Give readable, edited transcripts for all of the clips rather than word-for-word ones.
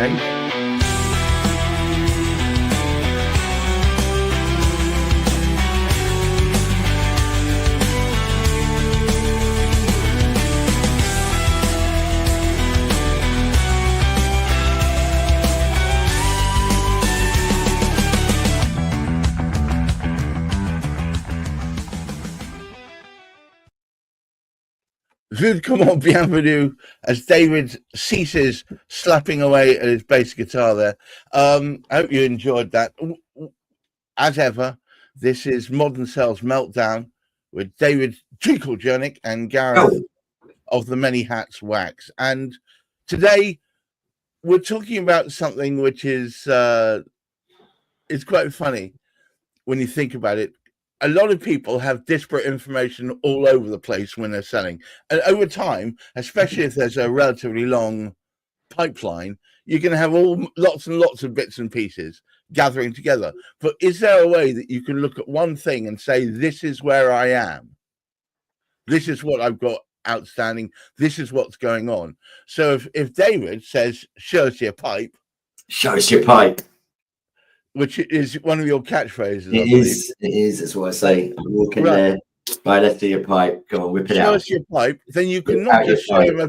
Hey. Comment bienvenue as David ceases slapping away at his bass guitar there. I hope you enjoyed that. As ever, this is Modern Sales Meltdown with David Chernick and Gareth of the Many Hats Wax. And today we're talking about something which is it's quite funny when you think about it. A lot of people have disparate information all over the place when they're selling. And over time, especially if there's a relatively long pipeline, you're going to have lots and lots of bits and pieces gathering together. But is there a way that you can look at one thing and say, this is where I am? This is what I've got outstanding. This is what's going on. So if David says, show us your pipe. Show us your pipe. Which is one of your catchphrases. It is. That's what I say. I'm walking there. Right after your pipe. Go on, whip it out. Show us your pipe. Then you can not just show him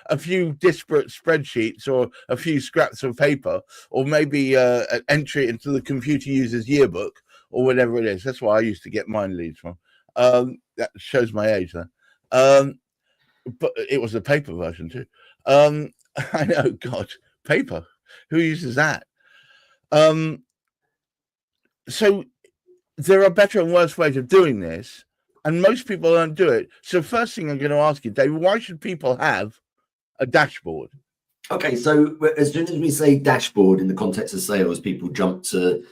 a few disparate spreadsheets or a few scraps of paper, or maybe an entry into the computer user's yearbook or whatever it is. That's why I used to get mine leads from. That shows my age there. But it was a paper version too. I know, God, paper. Who uses that? So there are better and worse ways of doing this, and most people don't do it. So first thing I'm going to ask you, David, why should people have a dashboard? Okay, so as soon as we say dashboard in the context of sales, people jump to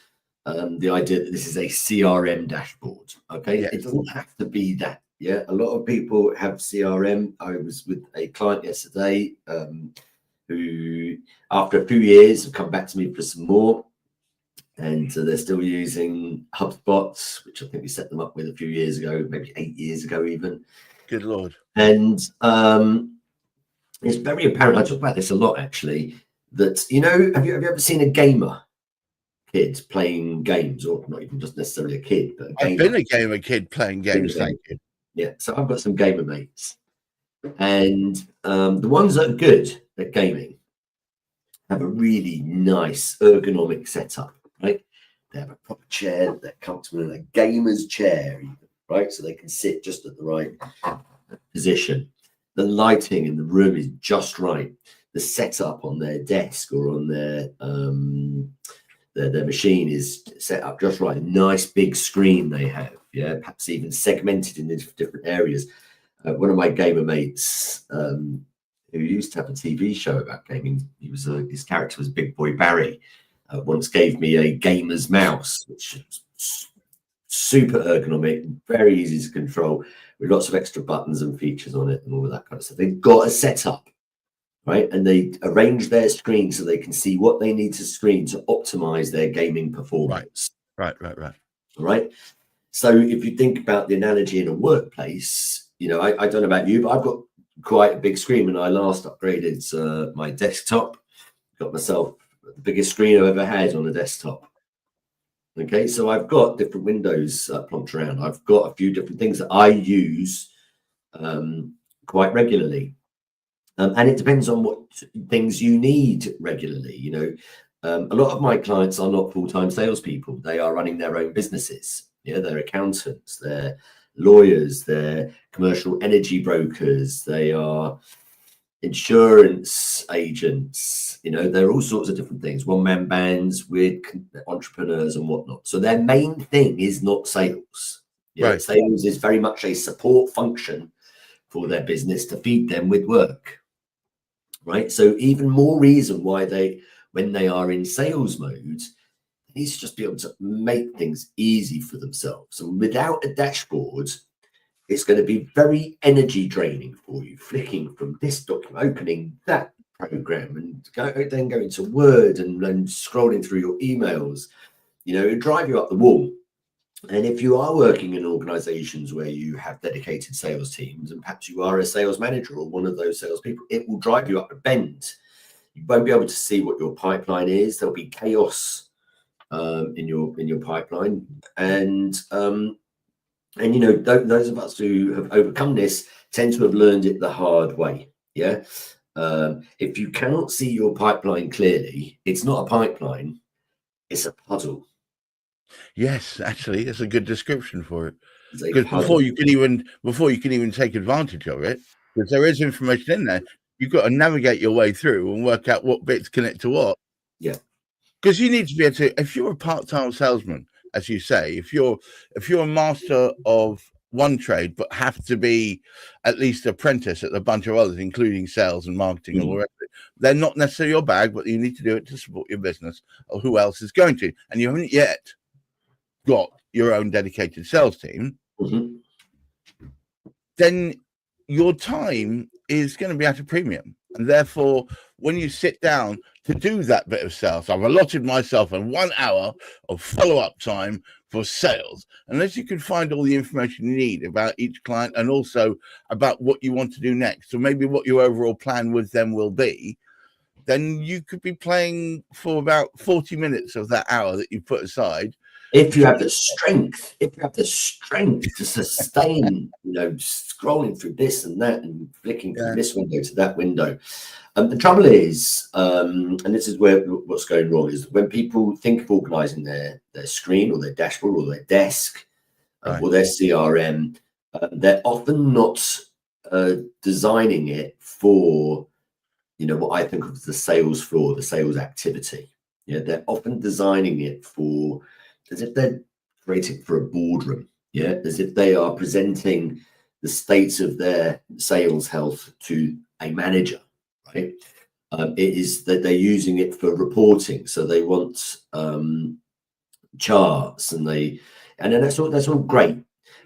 the idea that this is a CRM dashboard. Okay, yes. It doesn't have to be that. Yeah, a lot of people have CRM. I was with a client yesterday who, after a few years, have come back to me for some more. And they're still using HubSpot, which I think we set them up with a few years ago, maybe 8 years ago even. Good Lord. And it's very apparent, I talk about this a lot actually, that, you know, have you ever seen a gamer kid playing games, or not even just necessarily a kid, but a gamer? I've been a gamer kid playing games, thank you. Yeah, so I've got some gamer mates. And the ones that are good at gaming have a really nice ergonomic setup. Right, they have a proper chair, they're comfortable in a gamer's chair, even, right? So they can sit just at the right position. The lighting in the room is just right. The setup on their desk or on their machine is set up just right. A nice big screen they have, yeah, perhaps even segmented into different areas. One of my gamer mates, who used to have a TV show about gaming, his character was Big Boy Barry. Once gave me a gamer's mouse, which is super ergonomic, very easy to control, with lots of extra buttons and features on it and all of that kind of stuff. They've got a setup, right? And they arrange their screen so they can see what they need to screen to optimize their gaming performance. Right. All right. So if you think about the analogy in a workplace, you know, I don't know about you, but I've got quite a big screen. When I last upgraded my desktop, got myself the biggest screen I've ever had on a desktop. Okay, so I've got different windows plonked around. I've got a few different things that I use quite regularly. And it depends on what things you need regularly. You know, a lot of my clients are not full-time salespeople. They are running their own businesses. Yeah, they're accountants, they're lawyers, they're commercial energy brokers, they are insurance agents, you know, there are all sorts of different things, one-man bands with entrepreneurs and whatnot. So their main thing is not sales. Yeah, right. Sales is very much a support function for their business to feed them with work, right? So even more reason why when they are in sales mode, they need to just be able to make things easy for themselves. And without a dashboard, it's going to be very energy draining for you, flicking from this document, opening that program, and then going to Word and scrolling through your emails. You know, it'll drive you up the wall. And if you are working in organizations where you have dedicated sales teams, and perhaps you are a sales manager or one of those salespeople, it will drive you up a bend. You won't be able to see what your pipeline is. There'll be chaos in your pipeline, and you know, those of us who have overcome this tend to have learned it the hard way. Yeah. If you cannot see your pipeline clearly, it's not a pipeline, it's a puzzle. Yes, actually, it's a good description for it. It's a Because puzzle. before you can even take advantage of it, because there is information in there, you've got to navigate your way through and work out what bits connect to what. Yeah. Because you need to be able to, if you're a part-time salesman, as you say, if you're a master of one trade but have to be at least apprentice at a bunch of others, including sales and marketing and all the rest of it, they're not necessarily your bag, but you need to do it to support your business, or who else is going to, and you haven't yet got your own dedicated sales team, then your time is going to be at a premium. And therefore, when you sit down to do that bit of sales, I've allotted myself 1 hour of follow-up time for sales. Unless you can find all the information you need about each client and also about what you want to do next, or maybe what your overall plan with them will be, then you could be playing for about 40 minutes of that hour that you put aside. If you have the strength, to sustain, you know, scrolling through this and that and flicking from this window to that window. The trouble is, and this is where what's going wrong, is when people think of organizing their screen or their dashboard or their desk or their CRM, they're often not designing it for, you know, what I think of as the sales floor, the sales activity. Yeah, they're often designing it for, as if they're creating for a boardroom, yeah, as if they are presenting the state of their sales health to a manager, right? It is that they're using it for reporting, so they want charts, and then that's all great.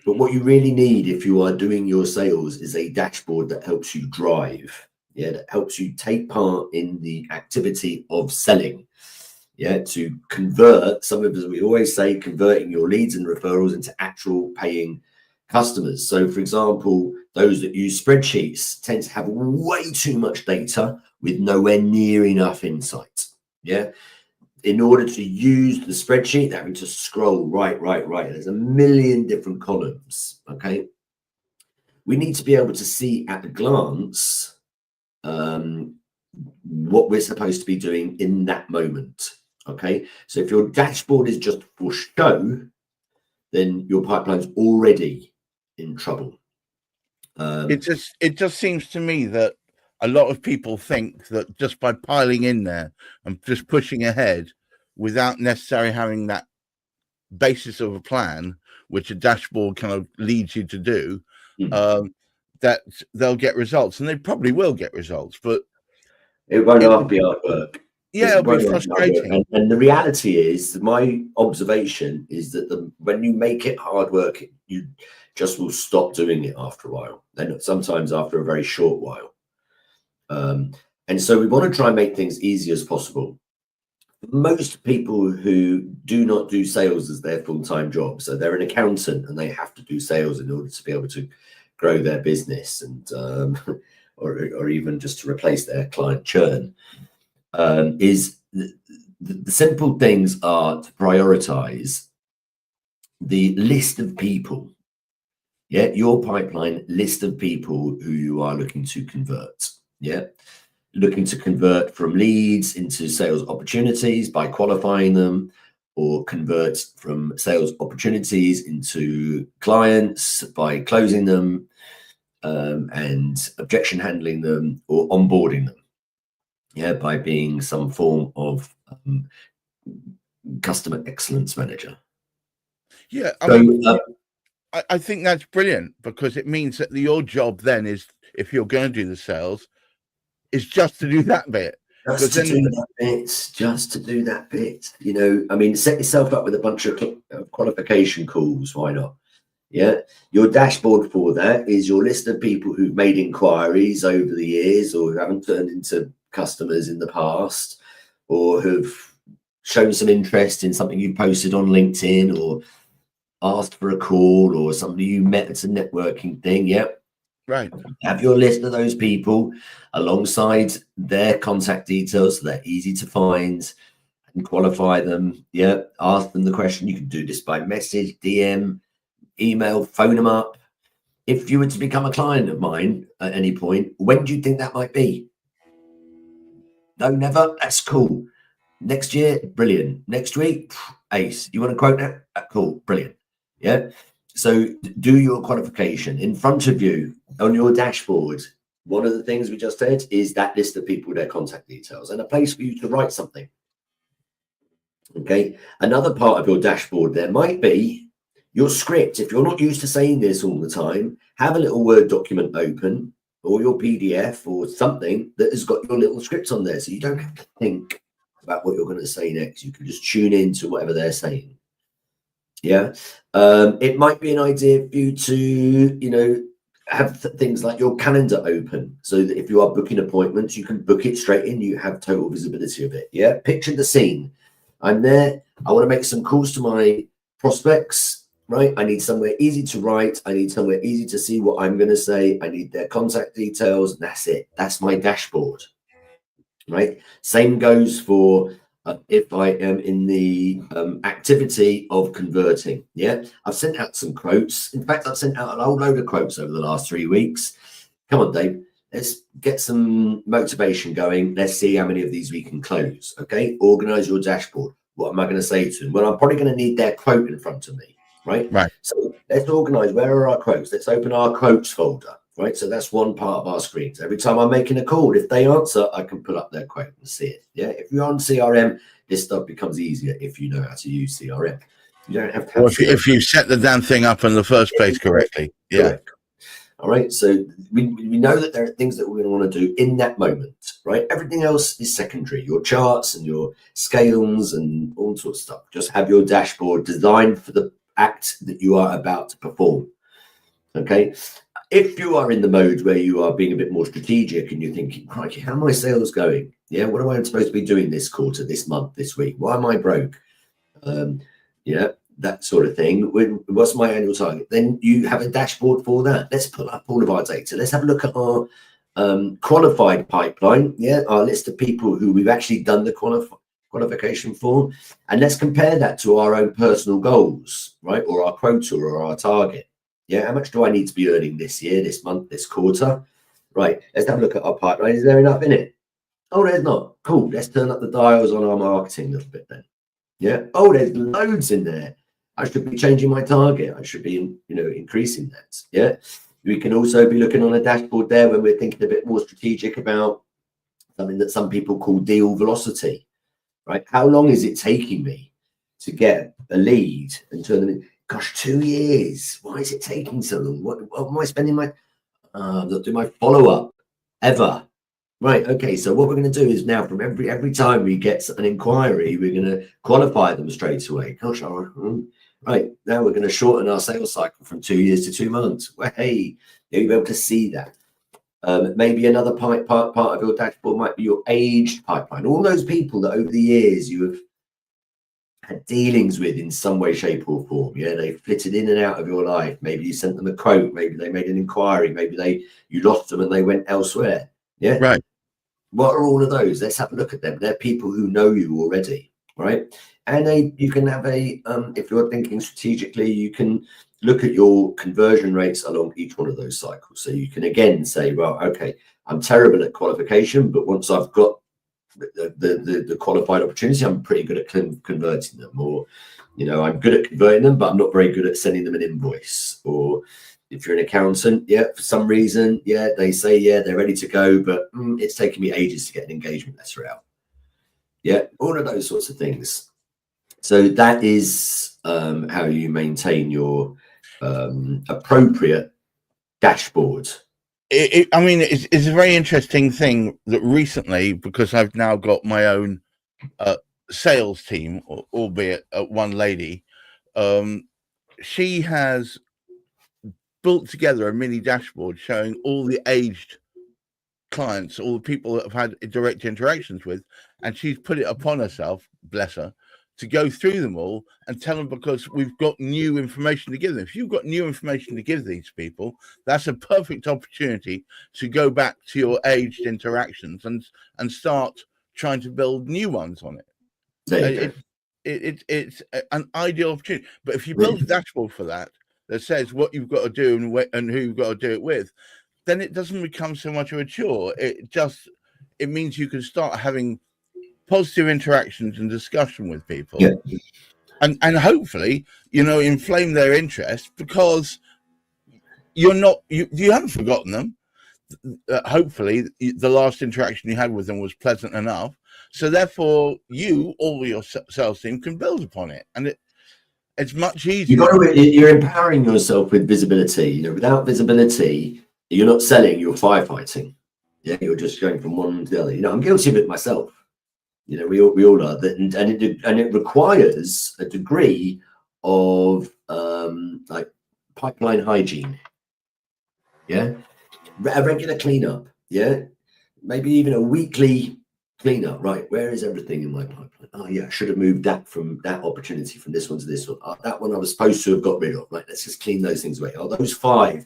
But what you really need if you are doing your sales is a dashboard that helps you drive, yeah, that helps you take part in the activity of selling. Yeah, to convert, some of us, we always say, converting your leads and referrals into actual paying customers. So, for example, those that use spreadsheets tend to have way too much data with nowhere near enough insight. Yeah, in order to use the spreadsheet, they're having to scroll right. There's a million different columns. Okay, we need to be able to see at a glance what we're supposed to be doing in that moment. Okay, so if your dashboard is just for show, then your pipeline's already in trouble. It just seems to me that a lot of people think that just by piling in there and just pushing ahead without necessarily having that basis of a plan, which a dashboard kind of leads you to do, that they'll get results, and they probably will get results, but it won't be hard work. Yeah, it'll be frustrating. And the reality is, my observation is that when you make it hard work, you just will stop doing it after a while, and sometimes after a very short while. And so we want to try and make things easy as possible. Most people who do not do sales as their full-time job, so they're an accountant and they have to do sales in order to be able to grow their business, and or even just to replace their client churn. Is the simple things are to prioritize the list of people, yeah, your pipeline list of people who you are looking to convert, yeah, looking to convert from leads into sales opportunities by qualifying them, or convert from sales opportunities into clients by closing them, and objection handling them, or onboarding them. Yeah, by being some form of customer excellence manager. Yeah, I think that's brilliant, because it means that your job then is, if you're going to do the sales, is just to do that bit. Just to do that bit. You know, I mean, set yourself up with a bunch of qualification calls. Why not? Yeah, your dashboard for that is your list of people who've made inquiries over the years, or who haven't turned into customers in the past, or have shown some interest in something you posted on LinkedIn, or asked for a call, or somebody you met at a networking thing. Yeah, Right. Have your list of those people alongside their contact details so they're easy to find and qualify them. Yeah. Ask them the question. You can do this by message, DM, email, phone them up. If you were to become a client of mine at any point, when do you think that might be? No, never. That's cool. Next year, brilliant. Next week, ace. You want to quote that? Cool, brilliant. Yeah. So do your qualification in front of you on your dashboard. One of the things we just said is that list of people, their contact details, and a place for you to write something. Okay. Another part of your dashboard there might be your script. If you're not used to saying this all the time, have a little Word document open or your PDF or something that has got your little script on there. So you don't have to think about what you're going to say next. You can just tune in to whatever they're saying. Yeah. It might be an idea for you to, have things like your calendar open so that if you are booking appointments, you can book it straight in. You have total visibility of it. Yeah. Picture the scene. I'm there. I want to make some calls to my prospects, right? I need somewhere easy to write. I need somewhere easy to see what I'm going to say. I need their contact details. That's it. That's my dashboard, right? Same goes for if I am in the activity of converting. Yeah, I've sent out some quotes. In fact, I've sent out a whole load of quotes over the last 3 weeks. Come on, Dave. Let's get some motivation going. Let's see how many of these we can close. Okay, organize your dashboard. What am I going to say to them? Well, I'm probably going to need their quote in front of me, right? Right. So let's organize. Where are our quotes? Let's open our quotes folder, right? So that's one part of our screens. Every time I'm making a call, if they answer, I can pull up their quote and see it. Yeah. If you're on CRM, this stuff becomes easier if you know how to use CRM. You don't have to have Or if you set the damn thing up in the first place correctly. Yeah. Correct. All right. So we know that there are things that we're going to want to do in that moment, right? Everything else is secondary. Your charts and your scales and all sorts of stuff. Just have your dashboard designed for the act that you are about to perform. Okay. If you are in the mode where you are being a bit more strategic and you're thinking, crikey, how are my sales going? Yeah. What am I supposed to be doing this quarter, this month, this week? Why am I broke? Yeah. That sort of thing. What's my annual target? Then you have a dashboard for that. Let's pull up all of our data. Let's have a look at our qualified pipeline. Yeah, our list of people who we've actually done the qualification for, and let's compare that to our own personal goals, right? Or our quota or our target. Yeah, how much do I need to be earning this year, this month, this quarter? Right. Let's have a look at our pipeline. Is there enough in it? Oh, there's not. Cool. Let's turn up the dials on our marketing a little bit then. Yeah. Oh, there's loads in there. I should be changing my target. I should be, increasing that. Yeah. We can also be looking on a dashboard there when we're thinking a bit more strategic about something that some people call deal velocity, right? How long is it taking me to get a lead and turn them in? Gosh, 2 years. Why is it taking so long? What am I spending my, not doing my follow-up ever? Right. Okay. So what we're going to do is now from every time we get an inquiry, we're going to qualify them straight away. Gosh, right. Now we're going to shorten our sales cycle from 2 years to 2 months. Well, hey, you'll be able to see that. Maybe another part of your dashboard might be your aged pipeline. All those people that over the years you have had dealings with in some way, shape, or form. Yeah, they flitted in and out of your life. Maybe you sent them a quote. Maybe they made an inquiry. Maybe you lost them and they went elsewhere. Yeah. Right. What are all of those? Let's have a look at them. They're people who know you already, right? And you can have if you're thinking strategically, you can look at your conversion rates along each one of those cycles. So you can again say, well, okay, I'm terrible at qualification, but once I've got the qualified opportunity, I'm pretty good at converting them. Or, I'm good at converting them, but I'm not very good at sending them an invoice. Or if you're an accountant, yeah, for some reason, yeah, they say, yeah, they're ready to go, but it's taken me ages to get an engagement letter out. Yeah, all of those sorts of things. So that is how you maintain your appropriate dashboard. It's a very interesting thing that recently, because I've now got my own sales team, albeit one lady, she has built together a mini dashboard showing all the aged clients, all the people that have had direct interactions with, and she's put it upon herself, bless her, to go through them all and tell them, because we've got new information to give them. If you've got new information to give these people, that's a perfect opportunity to go back to your aged interactions and start trying to build new ones on it. There you go. It's an ideal opportunity. But if you build a dashboard for that says what you've got to do and who you've got to do it with, then it doesn't become so much of a chore. It means you can start having positive interactions and discussion with people, and hopefully, inflame their interest, because you haven't forgotten them. Hopefully, the last interaction you had with them was pleasant enough, so therefore you or your sales team can build upon it, and it's much easier. You're empowering yourself with visibility. Without visibility, you're not selling, you're firefighting. Yeah, you're just going from one to the other. I'm guilty of it myself. We all are, and it requires a degree of like pipeline hygiene. Yeah, a regular cleanup. Yeah, maybe even a weekly cleanup. Right, where is everything in my pipeline? Oh yeah, I should have moved that from that opportunity from this one to this one. That one I was supposed to have got rid of. Right, let's just clean those things away. Oh, those 5,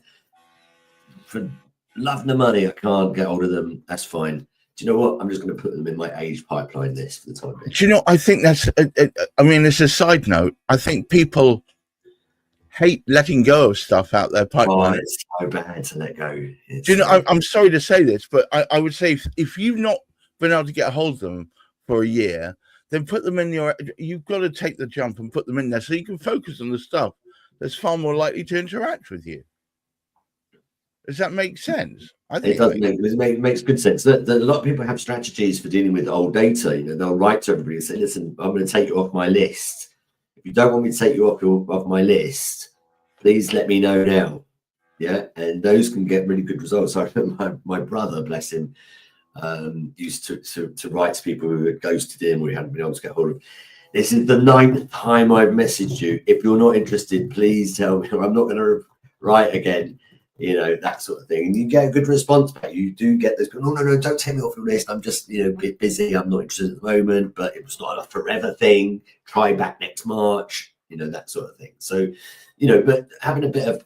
for love nor money, I can't get hold of them. That's fine. Do you know what? I'm just going to put them in my age pipeline list for the time being. Do you know, I think that's, it's a side note. I think people hate letting go of stuff out their pipeline. Oh, it's so bad to let go. Do you know, I'm sorry to say this, but I would say if you've not been able to get a hold of them for a year, then put them in you've got to take the jump and put them in there so you can focus on the stuff that's far more likely to interact with you. Does that make sense? I think it makes good sense. That a lot of people have strategies for dealing with old data. They'll write to everybody and say, listen, I'm going to take you off my list. If you don't want me to take you off my list, please let me know now. Yeah, and those can get really good results. I remember my brother, bless him, used to write to people who had ghosted him or he hadn't been able to get hold of. This is the 9th time I've messaged you. If you're not interested, please tell me. I'm not going to write again. That sort of thing. And you get a good response back. You do get this, no, don't take me off your list. I'm just, a bit busy. I'm not interested at the moment, but it was not a forever thing. Try back next March, that sort of thing. So, but having a bit of,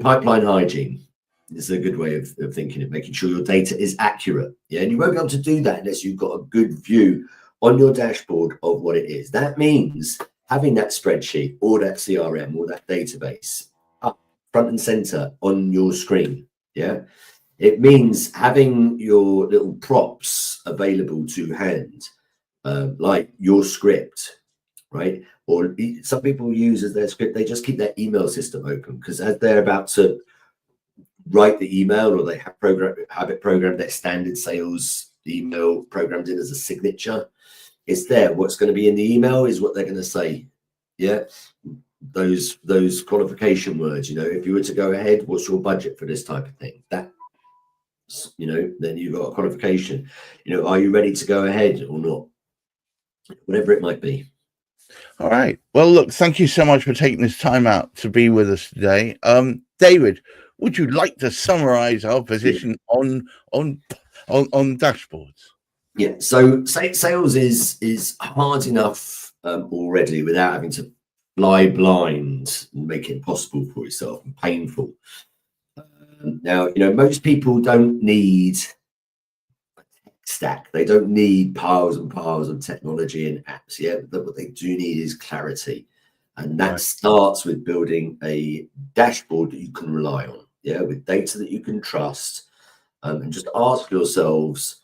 pipeline hygiene is a good way of thinking of making sure your data is accurate. Yeah. And you won't be able to do that unless you've got a good view on your dashboard of what it is. That means having that spreadsheet or that CRM or that database front and center on your screen. Yeah, it means having your little props available to hand, like your script, right? Or some people use as their script, they just keep their email system open, because as they're about to write the email, or they have it programmed, their standard sales email programmed in as a signature, it's there. What's going to be in the email is what they're going to say. Yeah. Those qualification words, if you were to go ahead, what's your budget for this type of thing? That, then you've got a qualification. Are you ready to go ahead or not? Whatever it might be. All right. Well, look, thank you so much for taking this time out to be with us today. David, would you like to summarize our position on dashboards? Yeah. So sales is hard enough already without having to fly blind and make it impossible for yourself and painful. Now, most people don't need a tech stack. They don't need piles and piles of technology and apps. Yeah, but what they do need is clarity. And that starts with building a dashboard that you can rely on. Yeah, with data that you can trust. And just ask yourselves,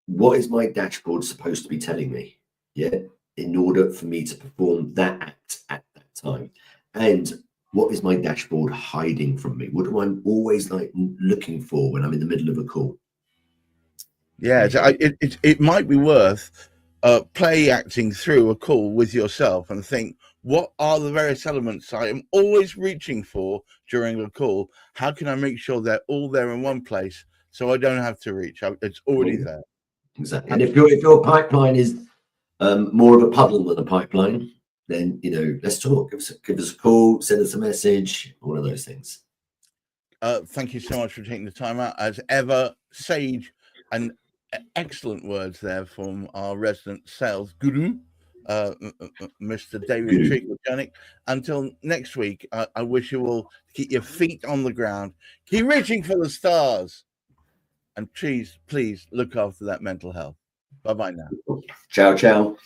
what is my dashboard supposed to be telling me? Yeah, in order for me to perform that act at that time. And what is my dashboard hiding from me? What am I always looking for when I'm in the middle of a call? Yeah, it might be worth play acting through a call with yourself and think, what are the various elements I am always reaching for during a call? How can I make sure they're all there in one place so I don't have to reach? It's already there. Exactly. And if your pipeline is more of a puddle than a pipeline, then let's talk. Give us a call, send us a message, all of those things. Thank you so much for taking the time out. As ever, sage and excellent words there from our resident sales guru, Mr. David Chernick. Until next week, I wish you all to keep your feet on the ground, keep reaching for the stars, and please look after that mental health. Bye-bye now. Ciao, ciao.